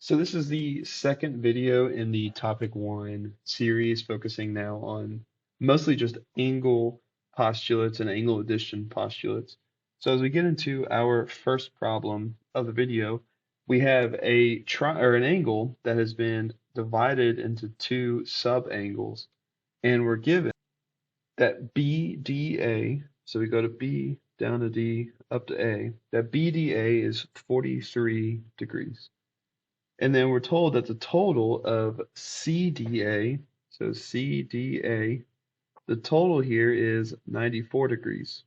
So this is the second video in the topic one series, focusing now on mostly just angle postulates and angle addition postulates. So as we get into our first problem of the video, we have an angle that has been divided into two sub-angles, and we're given that BDA, so we go to B, down to D, up to A, that BDA is 43 degrees. And then we're told that the total of CDA, so CDA, the total here is 94 degrees.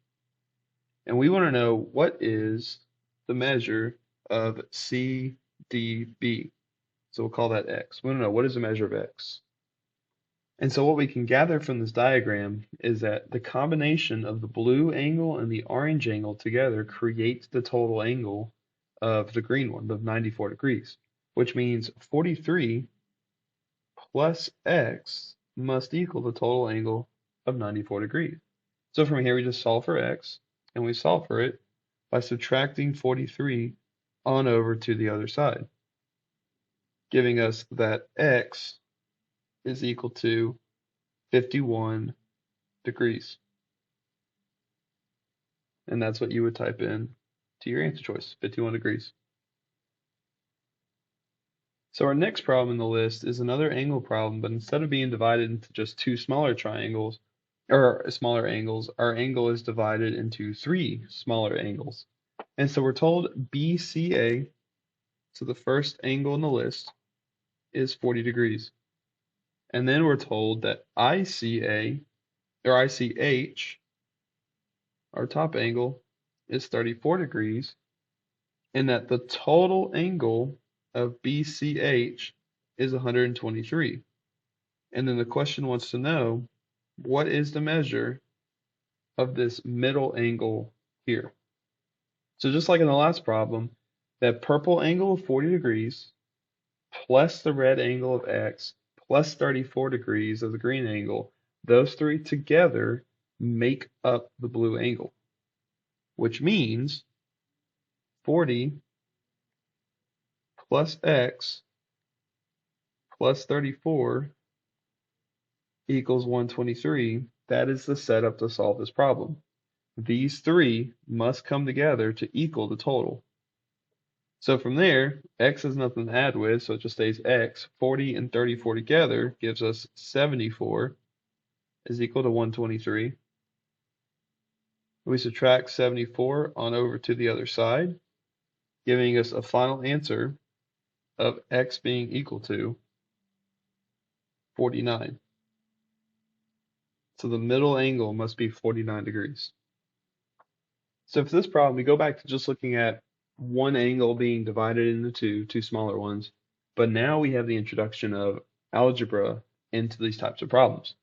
And we want to know what is the measure of CDB. So we'll call that X. We want to know what is the measure of X. And so what we can gather from this diagram is that the combination of the blue angle and the orange angle together creates the total angle of the green one, of 94 degrees, which means 43 plus X must equal the total angle of 94 degrees. So from here we just solve for X, and we solve for it by subtracting 43 on over to the other side, giving us that X is equal to 51 degrees. And that's what you would type in to your answer choice, 51 degrees. So our next problem in the list is another angle problem, but instead of being divided into just two smaller triangles, or smaller angles, our angle is divided into three smaller angles. And so we're told BCA, so the first angle in the list, is 40 degrees. And then we're told that ICA, or ICH, our top angle, is 34 degrees, and that the total angle of BCH is 123. And then the question wants to know, what is the measure of this middle angle here? So just like in the last problem, that purple angle of 40 degrees plus the red angle of X plus 34 degrees of the green angle, those three together make up the blue angle, which means 40 plus X plus 34 equals 123. That is the setup to solve this problem. These three must come together to equal the total. So from there, X is nothing to add with, so it just stays X. 40 and 34 together gives us 74 is equal to 123. We subtract 74 on over to the other side, giving us a final answer of X being equal to 49. So the middle angle must be 49 degrees. So for this problem, we go back to just looking at one angle being divided into two smaller ones, but now we have the introduction of algebra into these types of problems.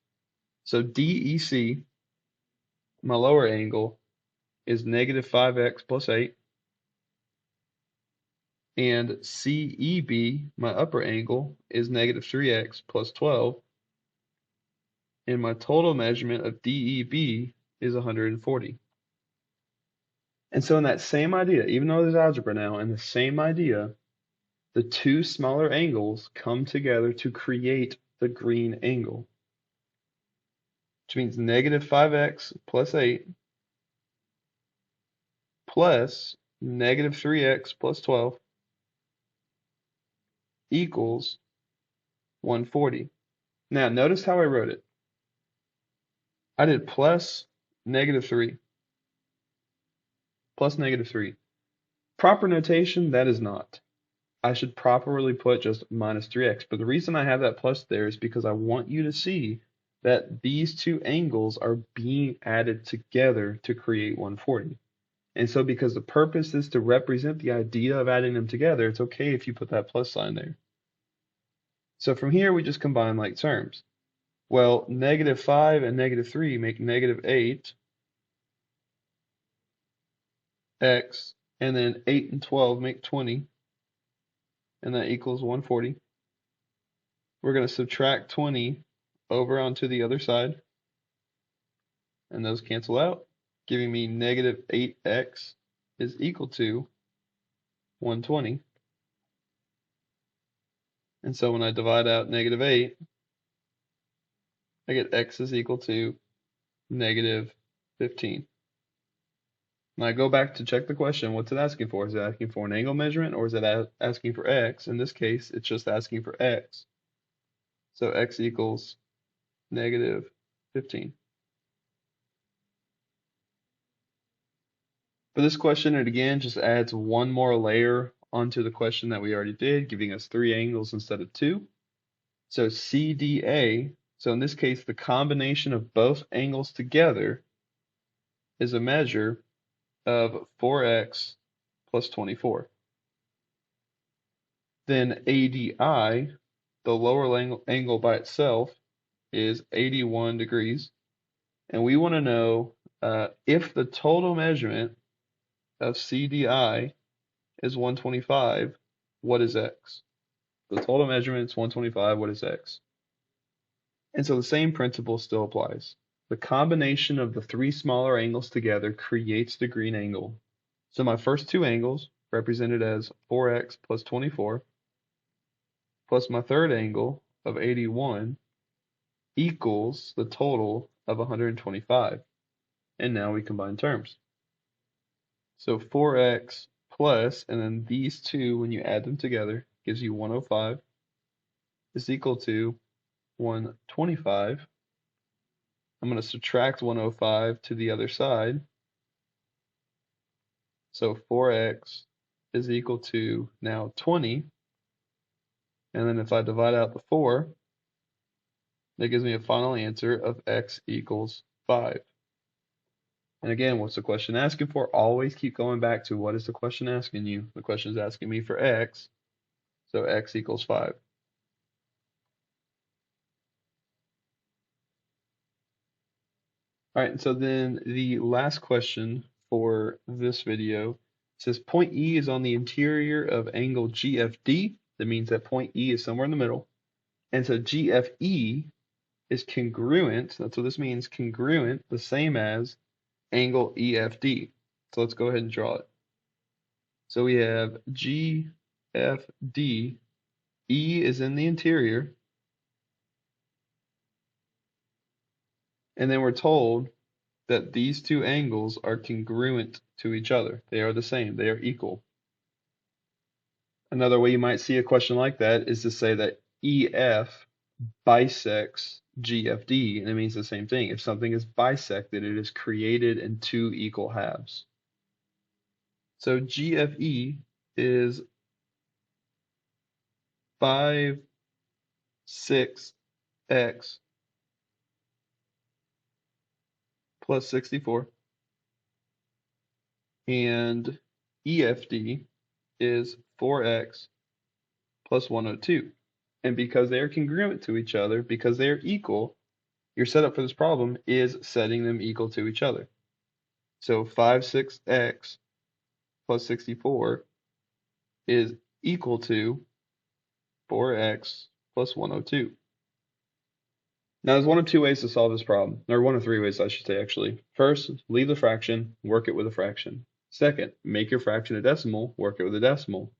So DEC, my lower angle, is negative 5x plus 8, and CEB, my upper angle, is negative 3x plus 12, and my total measurement of DEB is 140. And so in that same idea, even though there's algebra now, in the same idea, the two smaller angles come together to create the green angle, which means negative 5x plus 8 plus negative 3x plus 12 equals 140. Now, notice how I wrote it. I did plus negative 3, plus negative 3. Proper notation, that is not. I should properly put just minus 3x. But the reason I have that plus there is because I want you to see that these two angles are being added together to create 140. And so because the purpose is to represent the idea of adding them together, it's okay if you put that plus sign there. So from here, we just combine like terms. Well, negative 5 and negative 3 make negative 8x, and then 8 and 12 make 20, and that equals 140. We're going to subtract 20 over onto the other side, and those cancel out, giving me negative 8x is equal to 120. And so when I divide out negative 8, I get x is equal to negative 15. When I go back to check the question, what's it asking for? Is it asking for an angle measurement or is it asking for x? In this case, it's just asking for x. So x equals negative 15. For this question, it again just adds one more layer onto the question that we already did, giving us 3 angles instead of 2. So CDA, so in this case, the combination of both angles together is a measure of 4x plus 24. Then ADI, the lower angle by itself, is 81 degrees. And we want to know if the total measurement of CDI is 125, what is x? The total measurement is 125, what is x? And so the same principle still applies. The combination of the 3 smaller angles together creates the green angle. So my first 2 angles, represented as 4x plus 24, plus my third angle of 81, equals the total of 125. And now we combine terms. So 4x plus, and then these two, when you add them together, gives you 105 is equal to 125. I'm going to subtract 105 to the other side. So 4x is equal to now 20. And then if I divide out the 4, that gives me a final answer of x equals 5. And again, what's the question asking for? Always keep going back to what is the question asking you? The question is asking me for x, so x equals 5. All right, and so then the last question for this video says point E is on the interior of angle GFD. That means that point E is somewhere in the middle. And so GFE is congruent, that's what this means, congruent, the same as angle EFD. So let's go ahead and draw it. So we have GFD, E is in the interior, and then we're told that these two angles are congruent to each other. They are the same, they are equal. Another way you might see a question like that is to say that EF bisects GFD, and it means the same thing. If something is bisected, it is created in 2 equal halves. So GFE is 5, 6x plus 64, and EFD is 4x plus 102. And because they are congruent to each other, because they are equal, your setup for this problem is setting them equal to each other. So 5, 6x plus 64 is equal to 4x plus 102. Now, there's one of 2 ways to solve this problem, or one of 3 ways, I should say, actually. First, leave the fraction, work it with a fraction. Second, make your fraction a decimal, work it with a decimal.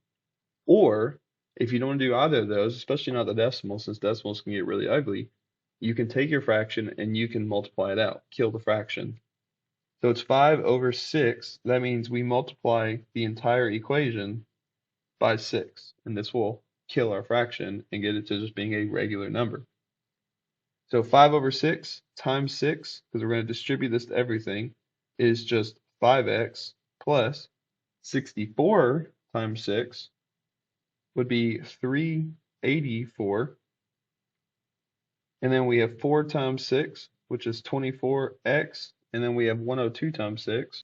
Or, if you don't want to do either of those, especially not the decimal, since decimals can get really ugly, you can take your fraction and you can multiply it out, kill the fraction. So it's 5 over 6. That means we multiply the entire equation by 6, and this will kill our fraction and get it to just being a regular number. So 5 over 6 times 6, because we're going to distribute this to everything, is just 5x plus 64 times 6 would be 384. And then we have 4 times 6, which is 24x. And then we have 102 times 6,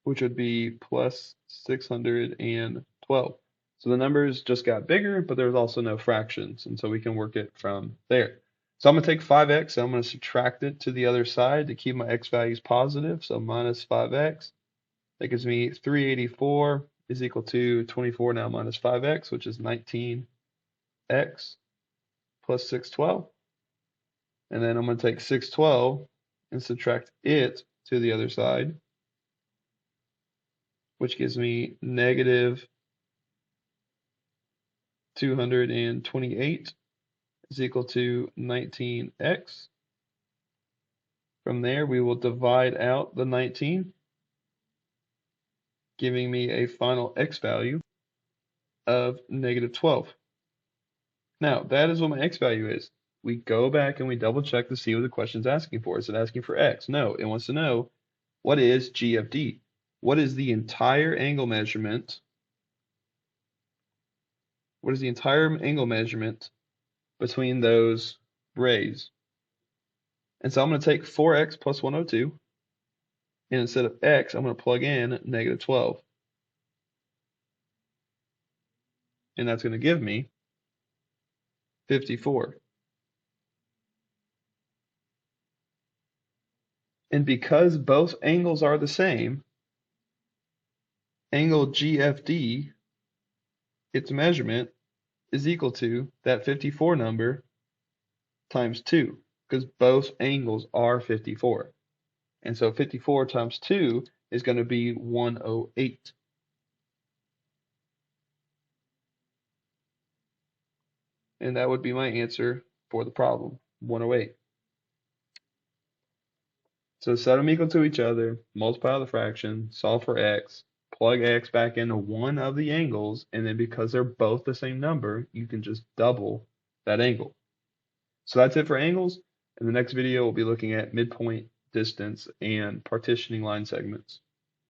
which would be plus 612. So the numbers just got bigger, but there's also no fractions. And so we can work it from there. So I'm going to take 5x, and I'm going to subtract it to the other side to keep my x values positive. So minus 5x. That gives me 384 is equal to 24 now minus 5x, which is 19x plus 612. And then I'm going to take 612 and subtract it to the other side, which gives me negative 228 is equal to 19x. From there, we will divide out the 19, giving me a final x value of -12. Now, that is what my x value is. We go back and we double check to see what the question is asking for. Is it asking for x? No, it wants to know what is g of d? What is the entire angle measurement? What is the entire angle measurement between those rays? And so I'm going to take 4x plus 102, and instead of x, I'm going to plug in -12. And that's going to give me 54. And because both angles are the same, angle GFD, its measurement, is equal to that 54 number times 2, because both angles are 54. And so 54 times 2 is going to be 108. And that would be my answer for the problem, 108. So set them equal to each other, multiply the fraction, solve for x, plug x back into one of the angles, and then because they're both the same number, you can just double that angle. So that's it for angles. In the next video, we'll be looking at midpoint, distance, and partitioning line segments.